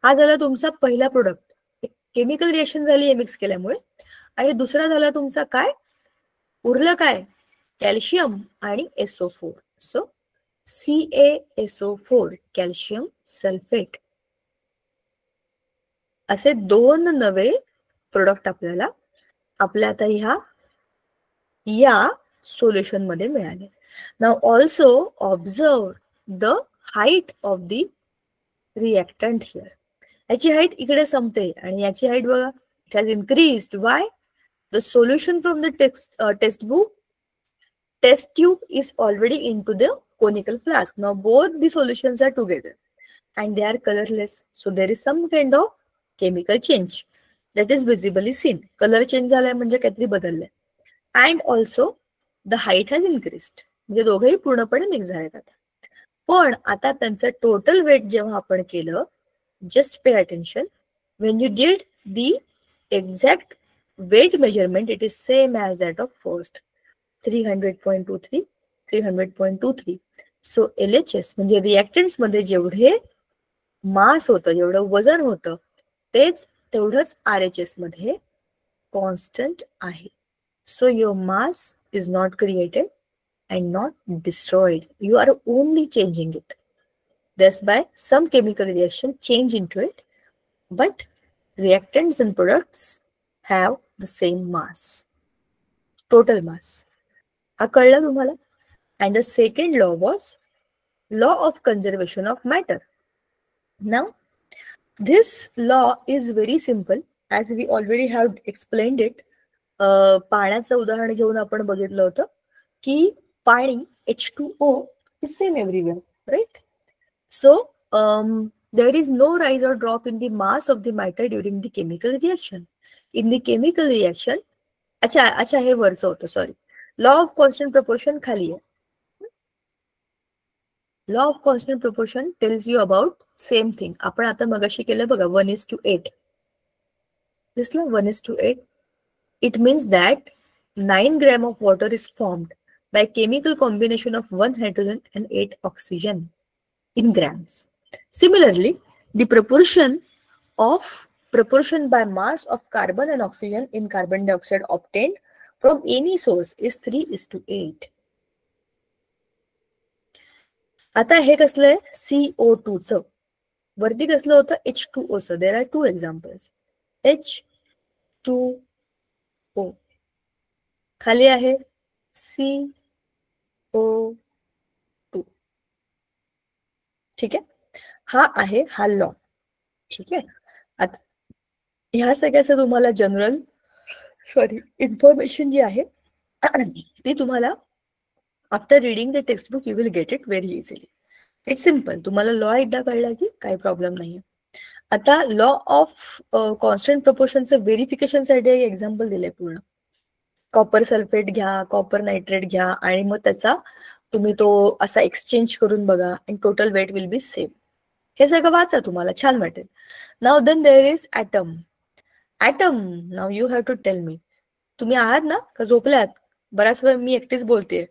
हा झाला तुमचा पहिला प्रोडक्ट. एक केमिकल रिएक्शन झाली हे मिक्स केल्यामुळे. आणि दुसरा झाला तुमचा काय, उरलं काय, कॅल्शियम आणि SO4. So CaSO4 calcium sulphate असे दोन नवे प्रोडक्ट आपल्याला आपल्या आता या सोल्युशन मध्ये मिळाले. Now also observe the height of the reactant here. याची हाईट इकडे संपते आणि याची हाईट बघा, it has increased. Y? The solution from the test tube is already into the conical flask. Now both the solutions are together and they are colorless. So there is some kind of chemical change that is visibly seen. Color change झालाय म्हणजे काहीतरी बदललंय. And also the height has increased. म्हणजे दोघेही पूर्णपणे mix झालेत आता. पण आता त्यांचं टोटल वेट जेव्हा आपण केलं, just pay attention, when you did the exact weight measurement, it is same as that of first. 300.23, 300.23. So LHS म्हणजे रिएक्टंट्स मध्ये जेवढे मास होतं, जेवढं वजन होतं, तेवढंच RHS मध्ये कॉन्स्टंट आहे. So your mass is not created and not destroyed. You are only changing it. Thus by some chemical reaction change into it, but reactants and products have the same mass, total mass. हा कळलं तुम्हाला. And the second law was law of conservation of matter. Now this law is very simple as we already have explained it. पाण्याचं उदाहरण घेऊन आपण बघितलं होतं की पाणी H2O is same everywhere, right. So there is no rise or drop in the mass of the matter during the chemical reaction. In the chemical reaction, अच्छा हे वरचं होतं, sorry. Law of constant proportion खाली आहे. Law of constant proportion tells you about same thing. आपण आता मगाशी केलं बघा, 1:8. दिसलं 1:8. It means that 9 grams of water is formed by chemical combination of 1 hydrogen and 8 oxygen in grams. Similarly, the proportion by mass of carbon and oxygen in carbon dioxide obtained from any source is 3:8. आता हे कसलंय, CO2 चं. वरती कसलं होतं, H2O चं. There are 2 examples. H2O. खाली आहे CO2. ठीक आहे, हा आहे हा लॉ. ठीक आहे, आता ह्या सगळ्याचं तुम्हाला जनरल इन्फॉर्मेशन जी आहे ती तुम्हाला after reading the text book you will get it very easily. It's simple. तुम्हाला लॉ एकदा कळला की काही प्रॉब्लेम नाहीये. आता लॉ ऑफ कॉन्स्टंट प्रपोर्शनचं व्हेरिफिकेशनसाठी एक एक्झाम्पल दिलंय पूर्ण. कॉपर सल्फेट घ्या, कॉपर नायट्रेट घ्या आणि मग त्याचा तुम्ही तो असा एक्सचेंज करून बघा आणि total weight will be same. हे सगळं वाचा, तुम्हाला छान वाटेल. नाव then there is atom. Atom, नाव you have to tell me. तुम्ही आहात ना का झोपल्यात? बराच वेळ मी एकटीच बोलतेय.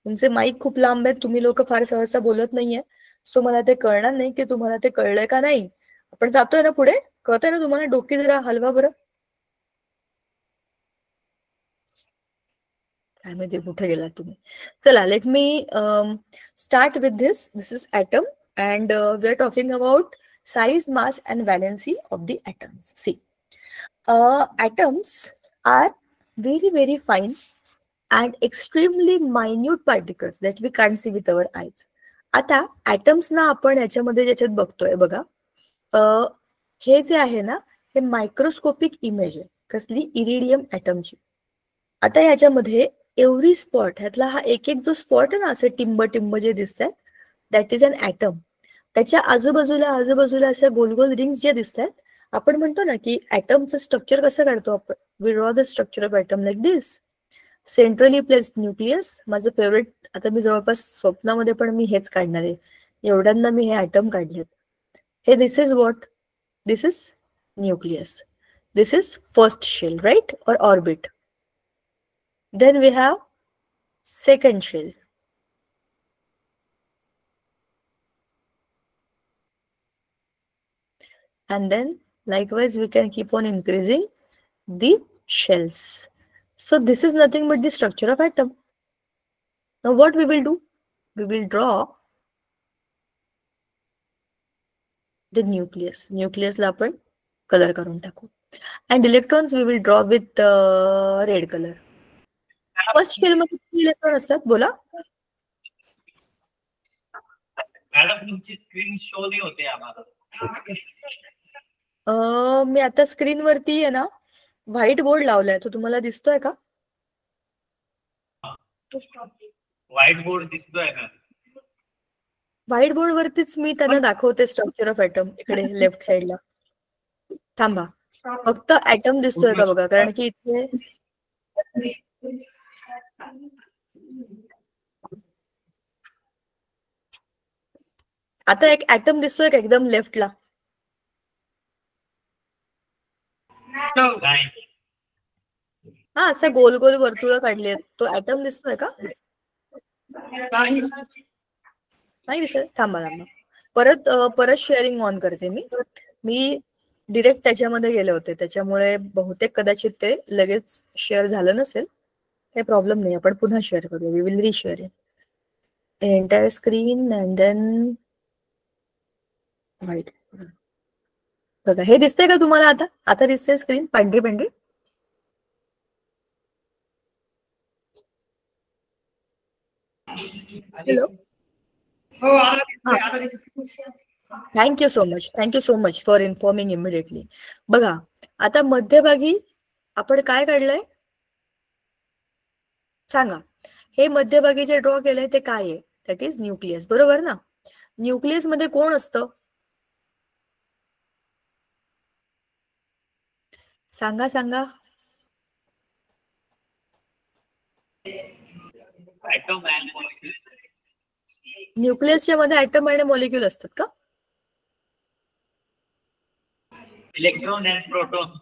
तुमचे माईक खूप लांब आहेत, तुम्ही लोक फार सहसा बोलत नाहीये, सो मला ते कळणार नाही की तुम्हाला ते कळलंय का नाही. आपण जातोय ना पुढे, कळतंय ना तुम्हाला? डोकी जरा हलवा बरं. काय माहिती कुठे गेलात तुम्ही. चला, let me start with this. This is atom and we are talking about size, mass and valency of the atoms. See, atoms are very, very fine and extremely minute particles that we can't see with our eyes. आता atoms ना आपण याच्यामध्ये ज्याच्यात बघतोय बघा, हे जे आहे ना, हे मायक्रोस्कोपिक इमेज आहे. कसली? इरिडियम ॲटमची. आता याच्यामध्ये एव्हरी स्पॉट, ह्यातला हा एक एक जो स्पॉट आहे ना, असे टिंब टिंब जे दिसतात, दॅट इज अन ॲटम. त्याच्या आजूबाजूला अशा गोल गोल रिंग्स जे दिसतात, आपण म्हणतो ना की ॲटमचं स्ट्रक्चर कसं काढतो आपण. We draw the structure of atom like this. Centrally placed nucleus, माझं फेवरेट. आता मी जवळपास स्वप्नामध्ये पण मी हेच काढणार आहे. एवढ्यांना मी हे ॲटम काढलेत. हे this is what? This is nucleus. This is first shell, right, or orbit. Then we have second shell. And then likewise we can keep on increasing the shells. So this is nothing but the structure of atom. Now what we will do? We will draw the nucleus. Nucleus ला आपण color करून टाकू. And electrons we will draw with red color. First shell मध्ये किती electron असतात बोला? Madam तुमची screen show नाही होते आम्हाला. मी आता स्क्रीन वरती आहे ना, व्हाईट बोर्ड लावलाय, तो तुम्हाला दिसतोय का? व्हाईट बोर्ड दिसतोय ना? व्हाईट बोर्ड वरतीच मी त्यांना दाखवते स्ट्रक्चर ऑफ ॲटम. इकडे लेफ्ट साइडला थांबा, फक्त ॲटम दिसतोय का बघा, कारण की इथे आता एक ॲटम दिसतोय का एकदम लेफ्टला? हा, असा गोल गोल वर्तुळ काढले, तो ॲटम दिसतोय का? नाही दिसत. थांबा परत शेअरिंग ऑन करते मी डिरेक्ट त्याच्यामध्ये गेले होते, त्याच्यामुळे बहुतेक कदाचित ते लगेच शेअर झालं नसेल. काही प्रॉब्लेम नाही, आपण पुन्हा शेअर करूया. We will reshare it entire screen and then white. बघा, हे दिसतंय का तुम्हाला? आता दिसतंय स्क्रीन पांढरी पांढरी? Hello. Thank you so much for informing immediately. बघा, आता मध्यभागी आपण काय काढलंय सांगा. हे मध्यभागी जे ड्रॉ केलंय ते काय आहे? दॅट इज न्यूक्लियस, बरोबर ना? न्यूक्लियस मध्ये कोण असतं सांगा. न्यूक्लियसच्या मध्ये ॲटम आणि मॉलिक्यूल असतात का? Electron and proton.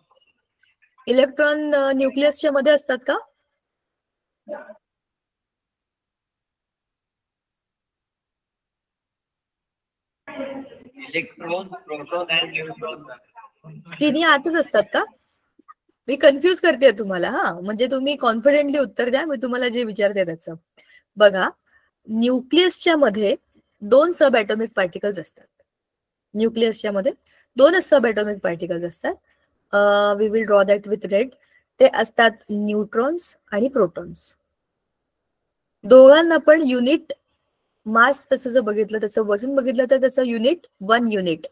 इलेक्ट्रॉन न्यूक्लियसच्या मध्ये असतात का? इलेक्ट्रॉन, प्रोटॉन अँड न्यूट्रॉन तिन्ही आतच असतात का? मी कन्फ्यूज करते तुम्हाला. हा, म्हणजे तुम्ही कॉन्फिडेंटली उत्तर द्या, मी तुम्हाला जे विचारते त्याचं. बघा, न्यूक्लियसच्या मध्ये 2 सब ॲटॉमिक पार्टिकल्स असतात. न्यूक्लियसच्या मध्ये 2च सब ॲटॉमिक पार्टिकल्स असतात. We will draw that with red. ते असतात न्यूट्रॉन्स आणि प्रोटॉन्स. दोघांना पण युनिट मास त्याचं जर बघितलं, त्याचं वजन बघितलं तर त्याचं युनिट 1 युनिट.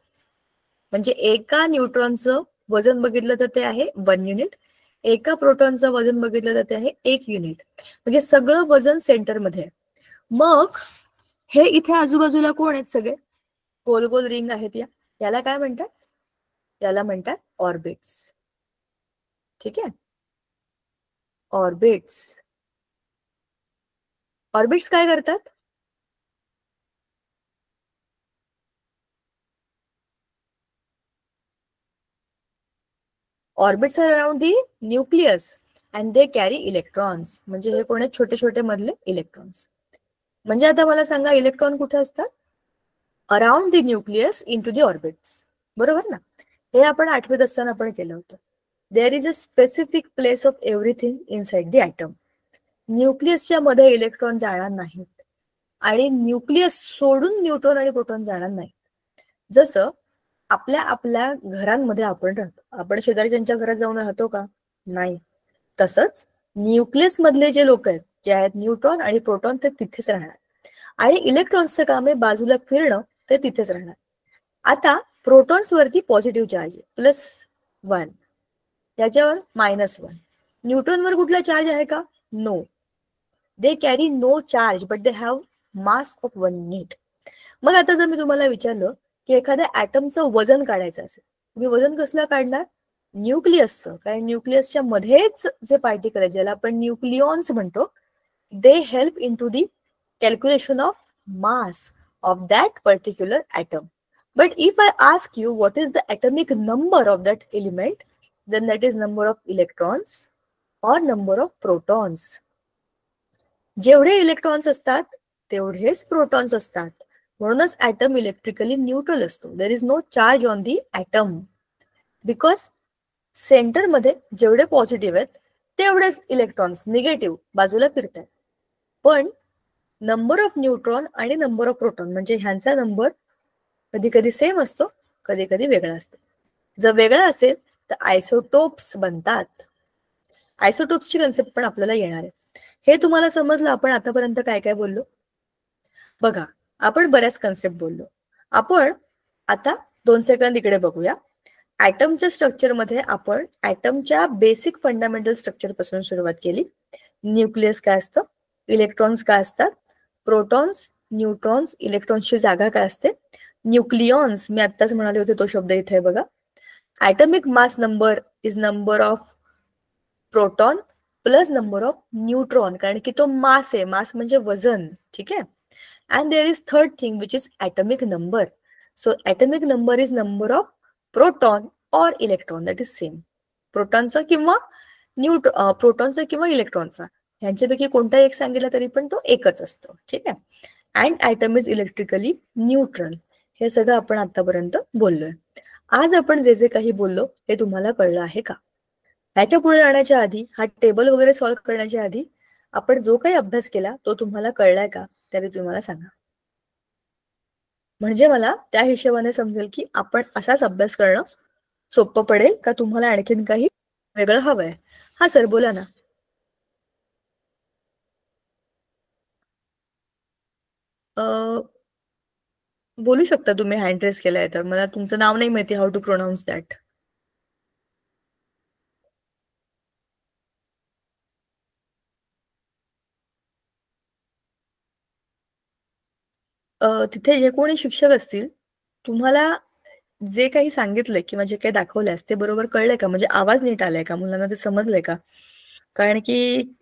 म्हणजे एका न्यूट्रॉनचं वजन बघितलं तर ते आहे 1 युनिट. एका प्रोटॉनचं वजन बघितलं तर ते आहे 1 युनिट. म्हणजे सगळं वजन सेंटरमध्ये आहे. मग हे इथे आजूबाजूला कोण आहेत? सगळे गोल गोल रिंग आहेत. याला काय म्हणतात? याला म्हणतात ऑर्बिट्स. ठीक आहे, ऑर्बिट्स. ऑर्बिट्स काय करतात? Orbits are around the nucleus and they carry electrons. म्हणजे हे कोण आहेत? छोटे छोटे मधले इलेक्ट्रॉन्स. म्हणजे आता मला सांगा, इलेक्ट्रॉन कुठे असतात? Around the nucleus in to the orbits. बरोबर ना? हे आपण 8वीत असताना आपण केलं होतं. There is a specific place of everything inside the atom. न्यूक्लियसच्या मध्ये इलेक्ट्रॉन जाणार नाहीत आणि न्यूक्लियस सोडून न्यूट्रॉन आणि प्रोटॉन जाणार नाहीत. जसं आपल्या आपल्या घरांमध्ये आपण राहतो. आपण शेजारच्यांच्या घरात जाऊन राहतो का? नाही. तसंच न्यूक्लियस मधले जे लोक आहेत, जे आहेत न्यूट्रॉन आणि प्रोटॉन, ते तिथेच राहणार. आणि इलेक्ट्रॉन्सचं काम आहे बाजूला फिरणं, ते तिथेच राहणार. आता प्रोटॉन्स वरती पॉझिटिव्ह चार्ज आहे +1, याच्यावर -1. न्यूट्रॉनवर कुठला चार्ज आहे का? No. They carry no charge but they have mass of 1 unit. मग आता जर मी तुम्हाला विचारलं की एखाद्या ॲटमचं वजन काढायचं असेल, तुम्ही वजन कसलं काढणार? न्यूक्लियसचं. कारण न्यूक्लियसच्या मध्येच जे पार्टिकल आहे, ज्याला आपण न्यूक्लियॉन्स म्हणतो, they help in to the calculation of mass of that particular atom. But if I ask you what is the atomic number of that element, then that is number of electrons or number of protons. जेवढे electrons असतात तेवढेच protons असतात. म्हणूनच atom electrically neutral असतो. There is no charge on the atom because सेंटरमध्ये जेवढे positive आहेत तेवढेच इलेक्ट्रॉन्स निगेटिव्ह बाजूला फिरतात. पण नंबर ऑफ न्यूट्रॉन आणि नंबर ऑफ प्रोटॉन म्हणजे ह्यांचा नंबर कधी कधी सेम असतो, कधी कधी वेगळा असतो. जर वेगळा असेल तर आयसोटोप्स बनतात. आयसोटोप्सची कन्सेप्ट पण आपल्याला येणार आहे. हे तुम्हाला समजलं आपण आतापर्यंत काय काय बोललो? बघा, आपण बऱ्याच कन्सेप्ट बोललो. आपण आता 2 सेकंद इकडे बघूया. ॲटमच्या स्ट्रक्चरमध्ये आपण ॲटमच्या बेसिक फंडामेंटल स्ट्रक्चर पासून सुरुवात केली. न्यूक्लियस काय असतं, इलेक्ट्रॉन्स काय असतात, प्रोटॉन्स, न्यूट्रॉन्स, इलेक्ट्रॉन्सची जागा काय असते, न्यूक्लियॉन्स मी आत्ताच म्हणाले होते तो शब्द इथे आहे बघा. Atomic mass number is number of proton plus number of neutron, कारण की तो मास आहे. मास म्हणजे वजन. ठीक आहे. And there is third thing which is atomic number. So atomic number is number of proton or electron, that is same. प्रोटॉनचा किंवा प्रोटॉनचा किंवा इलेक्ट्रॉनचा, ह्यांच्यापैकी कोणता एक सांगितला तरी पण तो एकच असतो. ठीक आहे. And atom is electrically neutral. हे सगळं आपण आतापर्यंत बोललोय. आज आपण जे जे काही बोललो हे तुम्हाला कळलं आहे का? ह्याच्या पुढे जाण्याच्या आधी, हा टेबल वगैरे सॉल्व्ह करण्याच्या आधी आपण जो काही अभ्यास केला तो तुम्हाला कळलाय का, तरी तुम्हाला सांगा. म्हणजे मला त्या हिशोबाने समजेल की आपण असाच अभ्यास करणं सोपं पडेल का तुम्हाला आणखीन काही वेगळं हवंय. हा सर बोला ना. बोलू शकता तुम्ही, हँड रेस केलाय तर. मला तुमचं नाव नाही माहिती, हाऊ टू प्रोनाऊन्स दॅट. तिथे जे कोणी शिक्षक असतील, तुम्हाला जे काही सांगितलंय किंवा जे काही दाखवलंय ते बरोबर कळलंय का? म्हणजे आवाज नीट आलाय का? मुलांना ते समजलंय का? कारण की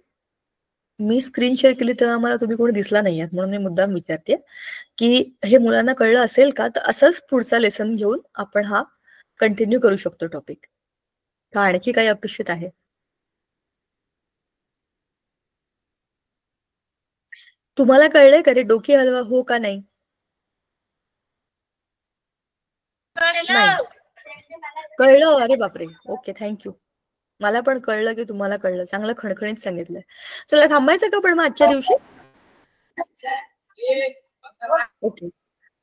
मी स्क्रीन शेअर केली तेव्हा मला तुम्ही कोणी दिसला नाहीये, म्हणून मी मुद्दाम विचारते की हे मुलांना कळलं असेल का? तर असंच पुढचा लेसन घेऊन आपण हा कंटिन्यू करू शकतो टॉपिक, का आणखी काही अपेक्षित आहे? तुम्हाला कळलंय का रे? डोकी हलवा हो का नाही? नाही कळलं? अरे बापरे. Okay, thank you. मला पण कळलं की तुम्हाला कळलं. चांगलं खणखणीत सांगितलंय. चला थांबायचं का पण मग आजच्या दिवशी? ओके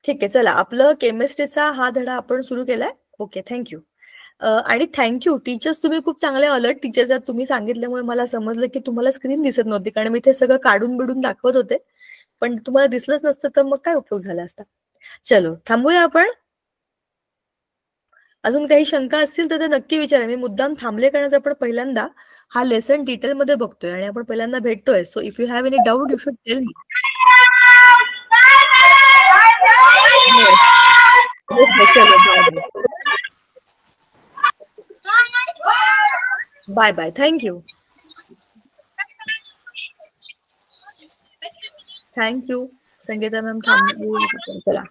ठीक आहे. चला, आपलं केमिस्ट्रीचा हा धडा आपण सुरू केलाय. Okay, thank you. आणि थँक्यू टीचर्स, तुम्ही खूप चांगले अलर्ट टीचर्स आहात. तुम्ही सांगितल्यामुळे मला समजलं की तुम्हाला स्क्रीन दिसत नव्हती, कारण मी ते सगळं काढून बिडून दाखवत होते. पण तुम्हाला दिसलंच नसतं तर मग काय उपयोग झाला असता. चलो थांबूया आपण. अजून काही शंका असतील तर ते नक्की विचारा. मी मुद्दाम थांबले कारण आपण पहिल्यांदा हा लेसन डिटेल मध्ये बघतोय आणि आपण पहिल्यांदा भेटतोय. So if you have any doubt you should tell me. चलो bye bye. Thank you. Thank you Sangeeta ma'am. थांबू चला.